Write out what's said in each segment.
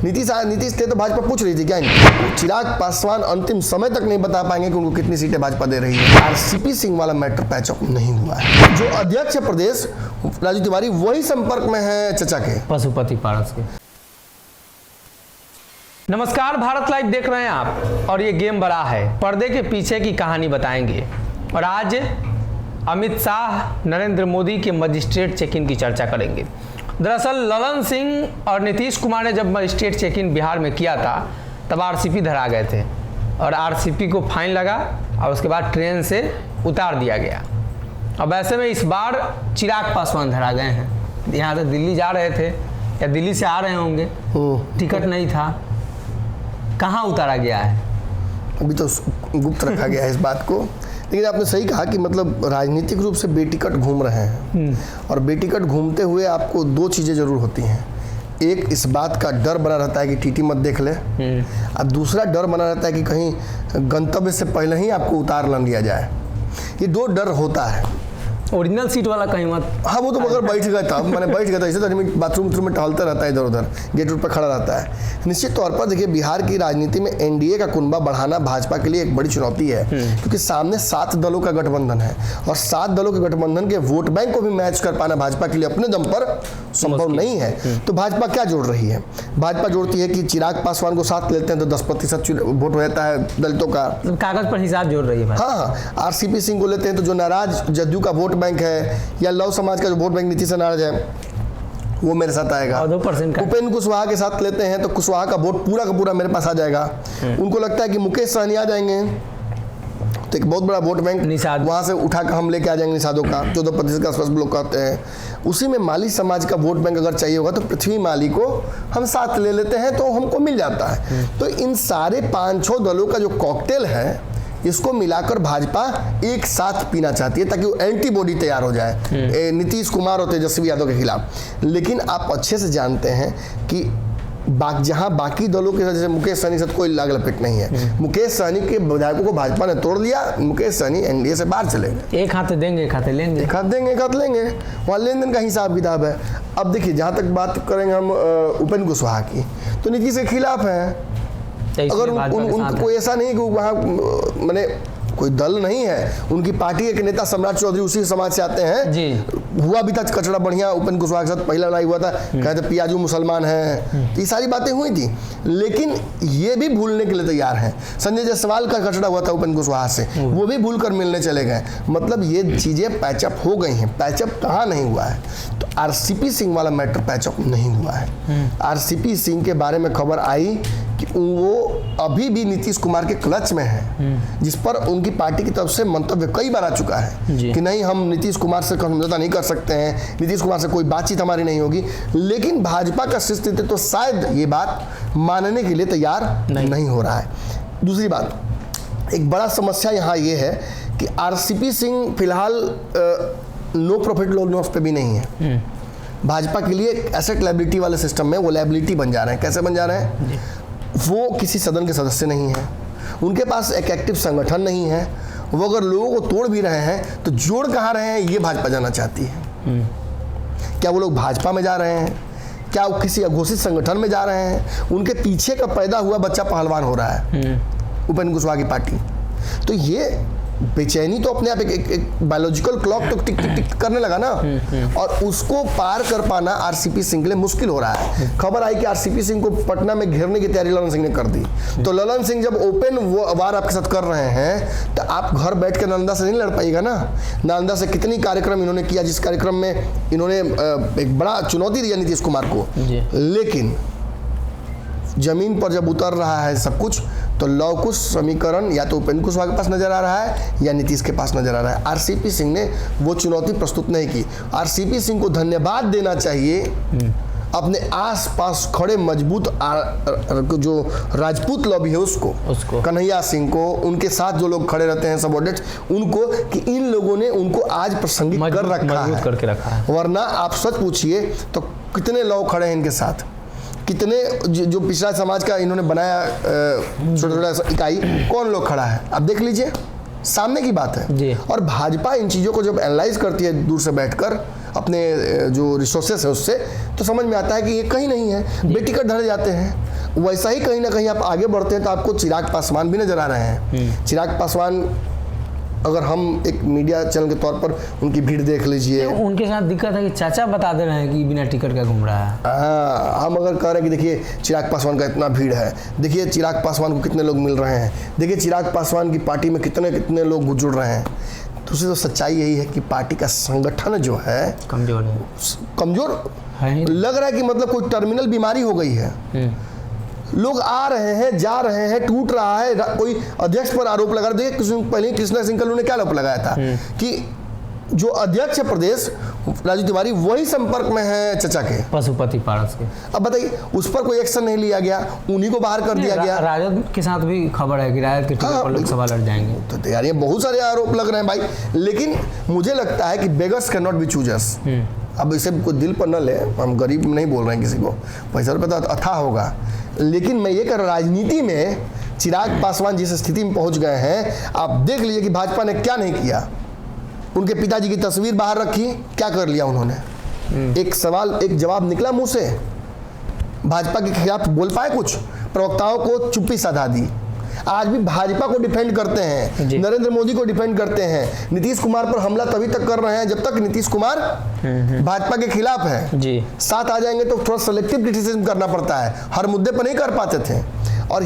नीतीश थे तो भाजपा पूछ रही थी क्या इनको? चिराग पासवान अंतिम समय तक नहीं बता पाएंगे कि उनको कितनी सीटें भाजपा दे रही है। आरसीपी सिंह वाला मैटर पैचअप नहीं हुआ है। जो अध्यक्ष है प्रदेश राजू तिवारी, वही संपर्क में है चचा के, पशुपति पारस के। नमस्कार, भारत लाइव देख रहे हैं आप और ये गेम बड़ा है, पर्दे के पीछे की कहानी बताएंगे। और आज अमित शाह नरेंद्र मोदी के मजिस्ट्रेट चेक इन की चर्चा करेंगे। दरअसल ललन सिंह और नीतीश कुमार ने जब मजिस्ट्रेट चेक इन बिहार में किया था तब आरसीपी धरा गए थे और आरसीपी को फाइन लगा और उसके बाद ट्रेन से उतार दिया गया। अब ऐसे में इस बार चिराग पासवान धरा गए हैं। यहाँ से दिल्ली जा रहे थे या दिल्ली से आ रहे होंगे, टिकट नहीं था, कहाँ उतारा गया है अभी तो गुप्त रखा गया है इस बात को। लेकिन आपने सही कहा कि मतलब राजनीतिक रूप से बेटिकट घूम रहे हैं और बेटिकट घूमते हुए आपको दो चीज़ें जरूर होती हैं। एक इस बात का डर बना रहता है कि टीटी मत देख ले, और दूसरा डर बना रहता है कि कहीं गंतव्य से पहले ही आपको उतार न लिया जाए। ये दो डर होता है। ओरिजिनल सीट वाला कहीं मत। हाँ, वो तो मगर बैठ गया था, मैंने बैठ गया था। इसे तो बाथरूम में टहलता रहता है, इधर उधर गेट पर खड़ा रहता है। निश्चित तौर पर देखिए, बिहार की राजनीति में एनडीए का कुनबा बढ़ाना भाजपा के लिए एक बड़ी चुनौती है, क्योंकि सामने 7 दलों का गठबंधन है और 7 दलों के गठबंधन के वोट बैंक को भी मैच कर पाना भाजपा के लिए अपने दम पर संभव नहीं है। तो भाजपा क्या जोड़ रही है? भाजपा जोड़ती है कि चिराग पासवान को साथ लेते हैं तो 10% वोट रहता है दलितों का, कागज पर हिसाब जोड़ रही है। हाँ, आरसीपी सिंह को लेते हैं तो जो नाराज जदयू का वोट बैंक है या लव समाज का जो वोट बैंक नीतीश से नाराज है वो मेरे साथ आएगा। 2% का उपेंद्र कुशवाहा के साथ लेते हैं तो कुशवाहा का वोट पूरा का पूरा मेरे पास आ जाएगा। उनको लगता है कि मुकेश सहनी आ जाएंगे तो एक बहुत बड़ा वोट बैंक वहां से उठाकर हम लेके आ जाएंगे निषादों का 14% का आसपास ब्लॉक कहते हैं। उसी में माली समाज का वोट बैंक अगर चाहिए होगा तो पृथ्वी माली को हम साथ ले लेते हैं तो हमको मिल जाता है। तो इन सारे 5-6 दलों का जो कॉकटेल है, इसको मिलाकर भाजपा एक साथ पीना चाहती है ताकि वो एंटीबॉडी तैयार हो जाए नीतीश कुमार और तेजस्वी यादव के खिलाफ। लेकिन आप अच्छे से जानते हैं कि जहां बाकी दलों के जैसे मुकेश सहनी से कोई लाग लपेट नहीं है। मुकेश सहनी के विधायकों को भाजपा ने तोड़ दिया, मुकेश सहनी एनडीए से बाहर चले गए। एक हाथ देंगे, एक हाथ लेंगे, एक हाथ देंगे, एक हाथ लेंगे। वहाँ लेन देन का हिसाब किताब है। अब देखिए, जहां तक बात करेंगे हम उपेंद्र कुशवाहा की, तो नीतीश के खिलाफ है। अगर उनको ऐसा नहीं कि वहाँ मैंने कोई दल नहीं है, उनकी पार्टी के नेता सम्राट चौधरी उसी समाज से आते हैं जी। हुआ भी था कचड़ा बढ़िया उपेंद्र कुशवाहा के साथ, पहला लड़ाई हुआ था, कहते पियाजू मुसलमान हैं, ये सारी बातें हुई थी। लेकिन ये भी भूलने के लिए तैयार हैं। संजय जायसवाल का कचड़ा हुआ था उपेंद्र कुशवाहा से, वो भी भूल कर मिलने चले गए। मतलब ये चीजें पैचअप हो गई हैं। पैचअप कहाँ नहीं हुआ है? तो आरसीपी सिंह वाला मैटर पैचअप नहीं हुआ है। आरसीपी सिंह के बारे में खबर आई कि वो अभी भी नीतीश कुमार के क्लच में है, जिस पर उनकी पार्टी की तरफ से मंतव्य कई बार आ चुका है कि नहीं, हम नीतीश कुमार से समझौता नहीं कर सकते हैं, नीतीश कुमार से कोई बातचीत हमारी नहीं होगी। लेकिन भाजपा का शीर्ष नेतृत्व तो शायद ये बात मानने के लिए तैयार नहीं हो रहा है। दूसरी बात, एक बड़ा समस्या यहाँ ये है कि आरसीपी सिंह फिलहाल नो प्रॉफिट लॉस पे भी नहीं है। भाजपा के लिए एसेट लायबिलिटी वाले सिस्टम में वो लायबिलिटी बन जा रहे हैं। कैसे बन जा रहे हैं? वो किसी सदन के सदस्य नहीं है, उनके पास एक एक्टिव संगठन नहीं है। वो अगर लोगों को तोड़ भी रहे हैं तो जोड़ कहाँ रहे हैं, ये भाजपा जाना चाहती है। क्या वो लोग भाजपा में जा रहे हैं? क्या वो किसी अघोषित संगठन में जा रहे हैं? उनके पीछे का पैदा हुआ बच्चा पहलवान हो रहा है, उपेंद्र कुशवाहा की पार्टी। तो ये बेचैनी तो अपने आप एक बायोलॉजिकल क्लॉक तो टिक टिक टिक करने लगा ना, और उसको पार कर पाना आरसीपी सिंह के लिए मुश्किल हो रहा है। खबर आई कि आरसीपी सिंह को पटना में घेरने की तैयारी ललन सिंह ने कर दी। तो ललन सिंह जब ओपन वार आपके साथ कर रहे हैं तो आप घर बैठ कर नालंदा से नहीं लड़ पाएगा ना। नालंदा से कितनी कार्यक्रम इन्होंने किया, जिस कार्यक्रम में इन्होंने एक बड़ा चुनौती दिया नीतीश कुमार को। लेकिन जमीन पर जब उतर रहा है सब कुछ, तो लवकुश समीकरण या तो उपेंद्र कुशवाहा के पास नजर आ रहा है या नीतीश के पास नजर आ रहा है। आरसीपी सिंह ने वो चुनौती प्रस्तुत नहीं की। आरसीपी सिंह को धन्यवाद देना चाहिए अपने आसपास खड़े मजबूत जो राजपूत लॉबी है उसको कन्हैया सिंह को, उनके साथ जो लोग खड़े रहते हैं सबऑर्डिनेट्स उनको, कि इन लोगों ने उनको आज प्रासंगिक कर रखा है। वरना आप सच पूछिए तो कितने लोग खड़े हैं इनके साथ, कितने जो पिछड़ा समाज का इन्होंने बनाया छोटा इकाई, कौन लोग खड़ा है, आप देख लीजिए, सामने की बात है। और भाजपा इन चीज़ों को जब एनालाइज करती है दूर से बैठकर अपने जो रिसोर्सेस है उससे, तो समझ में आता है कि ये कहीं नहीं है। बेटिकट धरे जाते हैं, वैसा ही कहीं ना कहीं आप आगे बढ़ते हैं तो आपको चिराग पासवान भी नजर आ रहे हैं। चिराग पासवान, अगर हम एक मीडिया चैनल के तौर पर उनकी भीड़ देख लीजिए, उनके साथ दिक्कत है कि चाचा बता दे रहे हैं कि बिना टिकट का घूम रहा है। हाँ, हम अगर कह रहे हैं कि देखिए चिराग पासवान का इतना भीड़ है, देखिए चिराग पासवान को कितने लोग मिल रहे हैं, देखिए चिराग पासवान की पार्टी में कितने कितने लोग जुड़ रहे हैं, तो उससे तो सच्चाई यही है कि पार्टी का संगठन जो है कमजोर है, कमजोर है। लग रहा है कि मतलब कोई टर्मिनल बीमारी हो गई है। लोग आ रहे हैं, जा रहे हैं, टूट रहा है। कोई अध्यक्ष पर आरोप लगा, देखिए पहले कृष्णा सिंह कल्लू ने क्या आरोप लगाया था कि जो अध्यक्ष है प्रदेश राजू तिवारी वही संपर्क में है चचा के, पशुपति पारस के। अब बताइए उस पर कोई एक्शन नहीं लिया गया, उन्हीं को बाहर कर दिया गया। राजद के साथ भी खबर है कि राजद के टिकट पर लोकसभा लड़ जाएंगे। तो तैयारियां, बहुत सारे आरोप लग रहे हैं भाई, लेकिन मुझे लगता है कि beggars can not be choosers. अब इसे कोई दिल पर न ले, हम गरीब नहीं बोल रहे हैं किसी को, पैसा रुपया तो अथाह होगा, लेकिन मैं ये कह रहा, राजनीति में चिराग पासवान जिस स्थिति में पहुंच गए हैं, आप देख लीजिए कि भाजपा ने क्या नहीं किया। उनके पिताजी की तस्वीर बाहर रखी, क्या कर लिया उन्होंने? एक सवाल, एक जवाब निकला मुंह से, भाजपा के खिलाफ बोल पाए कुछ? प्रवक्ताओं को चुप्पी साधा दी। आज भी भाजपा को डिफेंड करते हैं, नरेंद्र मोदी को डिफेंड करते हैं। नीतीश कुमार पर हमला तभी तक कर रहे हैं जब तक नीतीश कुमार भाजपा के खिलाफ है जी। साथ आ जाएंगे तो थोड़ा सेलेक्टिव क्रिटिसिज्म करना पड़ता है, हर मुद्दे पर नहीं कर पाते थे। और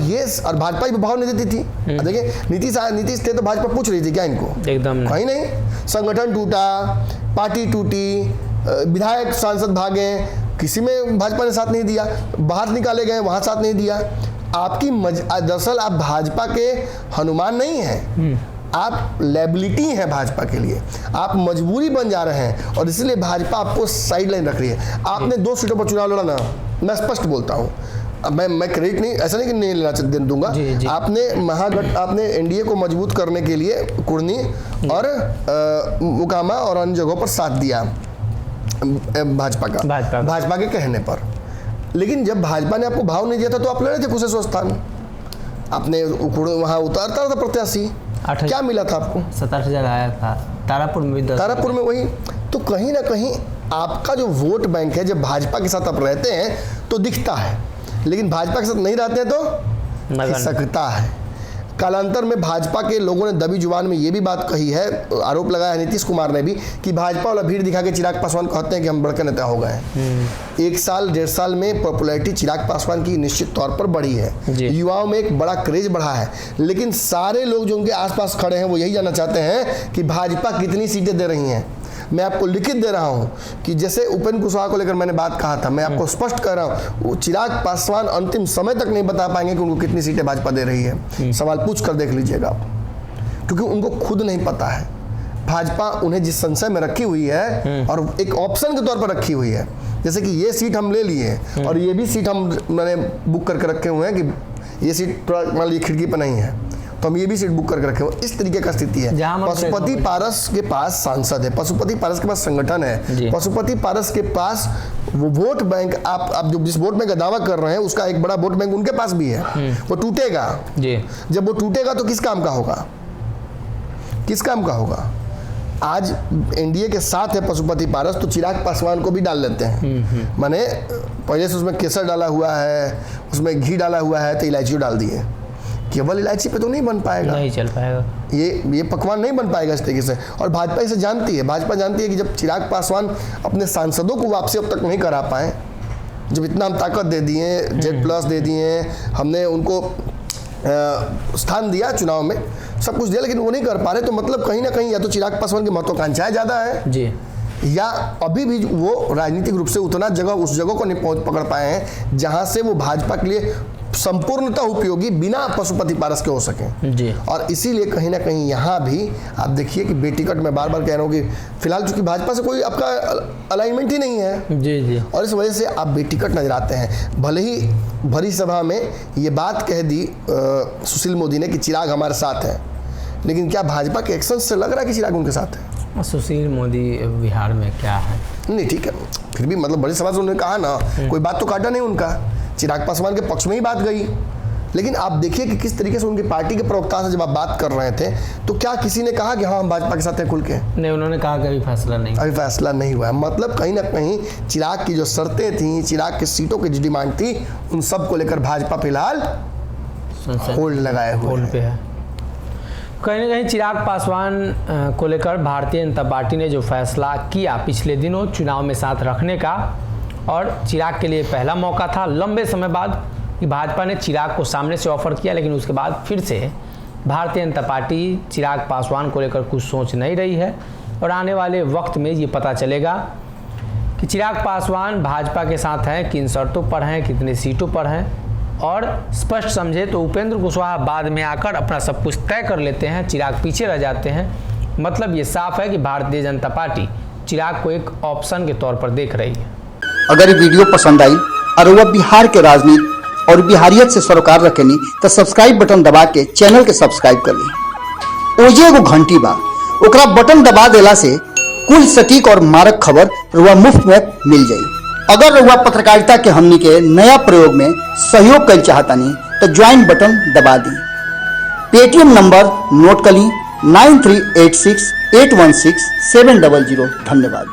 भाजपा भी भाव नहीं देती थी। देखिए नीतीश थे तो भाजपा पूछ रही थी क्या इनको? एकदम कहीं नहीं। संगठन टूटा, पार्टी टूटी, विधायक सांसद भागे, किसी में भाजपा ने साथ नहीं दिया, बाहर निकाले गए वहां साथ नहीं दिया। आपकी दरअसल आप भाजपा के हनुमान नहीं हैं, आप लायबिलिटी हैं भाजपा के लिए, आप मजबूरी बन जा रहे हैं और इसलिए भाजपा आपको साइड लाइन रख रही है। आपने 2 सीटों पर चुनाव लड़ा ना, मैं स्पष्ट बोलता हूँ, मैं क्रेडिट नहीं, ऐसा नहीं कि नहीं लेना दूंगा। आपने एनडीए को मजबूत करने के लिए कुर्नी और मुकामा और अन्य जगहों पर साथ दिया भाजपा के कहने पर। लेकिन जब भाजपा ने आपको भाव नहीं दिया था तो आप लड़े थे कुशेश्वर स्थान, आपने वहां उतारता था प्रत्याशी, क्या मिला था आपको? 67,000 आया था। तारापुर में भी 10, तारापुर में वही। तो कहीं ना कहीं आपका जो वोट बैंक है, जब भाजपा के साथ आप रहते हैं तो दिखता है, लेकिन भाजपा के साथ नहीं रहते हैं तो खिसकता है। कालांतर में भाजपा के लोगों ने दबी जुबान में ये भी बात कही है, आरोप लगाया है नीतीश कुमार ने भी, कि भाजपा वाला भीड़ दिखा के चिराग पासवान कहते हैं कि हम बड़के नेता हो गए हैं। 1 साल 1.5 साल में पॉपुलैरिटी चिराग पासवान की निश्चित तौर पर बढ़ी है, युवाओं में एक बड़ा क्रेज बढ़ा है, लेकिन सारे लोग जो उनके आसपास खड़े हैं वो यही जानना चाहते हैं कि भाजपा कितनी सीटें दे रही हैं। मैं आपको लिखित दे रहा हूं कि जैसे उपेंद्र कुशवाहा को लेकर मैंने बात कहा था, मैं आपको स्पष्ट कर रहा हूं, चिराग पासवान अंतिम समय तक नहीं बता पाएंगे कि उनको कितनी सीटें भाजपा दे रही है। सवाल पूछ कर देख लीजिएगा आप, क्योंकि उनको खुद नहीं पता है। भाजपा उन्हें जिस संशय में रखी हुई है और एक ऑप्शन के तौर पर रखी हुई है, जैसे कि ये सीट हम ले लिए और ये भी सीट मैंने बुक करके रखे हुए हैं कि ये सीट मान लीजिए खिड़की पर नहीं है तो हम ये भी सीट बुक करके रखे हुए। इस तरीके का स्थिति है। पशुपति पारस के पास सांसद है, पशुपति पारस के पास संगठन है, पशुपति पारस के पास वो वोट बैंक, आप जो जिस वोट बैंक का दावा कर रहे हैं उसका एक बड़ा वोट बैंक उनके पास भी है। वो टूटेगा, जब वो टूटेगा तो किस काम का होगा? किस काम का होगा? आज एनडीए के साथ है पशुपति पारस, तो चिराग पासवान को भी डाल लेते हैं। माने पहले से उसमें केसर डाला हुआ है, उसमें घी डाला हुआ है, तो इलायची डाल दिए। केवल इलायची पे तो नहीं बन पाएगा, नहीं चल पाएगा, ये पकवान नहीं बन पाएगा इस तरीके से। और भाजपा इसे जानती है, भाजपा जानती है कि जब चिराग पासवान अपने सांसदों को वापसी अब तक नहीं करा पाए, जब इतना हम ताकत दे दिए, Z+ दे दिए, हमने उनको स्थान दिया चुनाव में, सब कुछ दिया, लेकिन वो नहीं कर पा रहे, तो मतलब कहीं ना कहीं या तो चिराग पासवान की महत्वाकांक्षाएं ज़्यादा है जी, या अभी भी वो राजनीतिक रूप से उतना जगह उस जगह को नहीं पकड़ पाए हैं जहां से वो भाजपा के लिए संपूर्णतः उपयोगी बिना पशुपति पारस के हो सके जी। और इसीलिए कहीं ना कहीं यहाँ भी आप देखिए कि बेटिकट में बार बार कह रहा हूँ कि फिलहाल चूंकि भाजपा से कोई आपका अलाइनमेंट ही नहीं है जी जी, और इस वजह से आप बेटिकट नजर आते हैं। भले ही भरी सभा में ये बात कह दी सुशील मोदी ने कि चिराग हमारे साथ है, लेकिन क्या भाजपा के एक्शन से लग रहा है कि चिराग उनके साथ है? सुशील मोदी बिहार में क्या है? नहीं ठीक है, फिर भी मतलब बड़ी सभा से उन्होंने कहा ना, कोई बात तो काटा नहीं उनका, चिराग पासवान के पक्ष में ही बात गई लेकिन आप देखिए कि किस तरीके से उनकी पार्टी के प्रवक्ता से जब आप बात कर रहे थे तो क्या किसी ने कहा कि हाँ हम भाजपा के साथ हैं खुल के? नहीं, उन्होंने कहा कि अभी फैसला नहीं, अभी फैसला नहीं हुआ है। मतलब कहीं ना कहीं चिराग की जो शर्तें थी, चिराग की सीटों की जो डिमांड थी, उन सब को लेकर भाजपा फिलहाल होल्ड लगाए हुए है। कहीं ना कहीं चिराग पासवान को लेकर भारतीय जनता पार्टी ने जो फैसला किया पिछले दिनों चुनाव में साथ रखने का, और चिराग के लिए पहला मौका था लंबे समय बाद कि भाजपा ने चिराग को सामने से ऑफर किया, लेकिन उसके बाद फिर से भारतीय जनता पार्टी चिराग पासवान को लेकर कुछ सोच नहीं रही है। और आने वाले वक्त में ये पता चलेगा कि चिराग पासवान भाजपा के साथ हैं, किन शर्तों पर हैं, कितने सीटों पर हैं। और स्पष्ट समझे तो उपेंद्र कुशवाहा बाद में आकर अपना सब कुछ तय कर लेते हैं, चिराग पीछे रह जाते हैं। मतलब ये साफ है कि भारतीय जनता पार्टी चिराग को एक ऑप्शन के तौर पर देख रही है। अगर ये वीडियो पसंद आई और वह बिहार के राजनीति और बिहारियत से सरोकार रखेनी तो सब्सक्राइब बटन दबा के चैनल के सब्सक्राइब कर ली। ओजे एगो घंटी बा, ओकरा बटन दबा देला से कुल सटीक और मारक खबर रुआ मुफ्त में मिल जाई। अगर रुआ पत्रकारिता के हमनी के नया प्रयोग में सहयोग कर चाहतानी तो ज्वाइन बटन दबा दी। पेटीएम नंबर नोट कर ली 9386816700। धन्यवाद।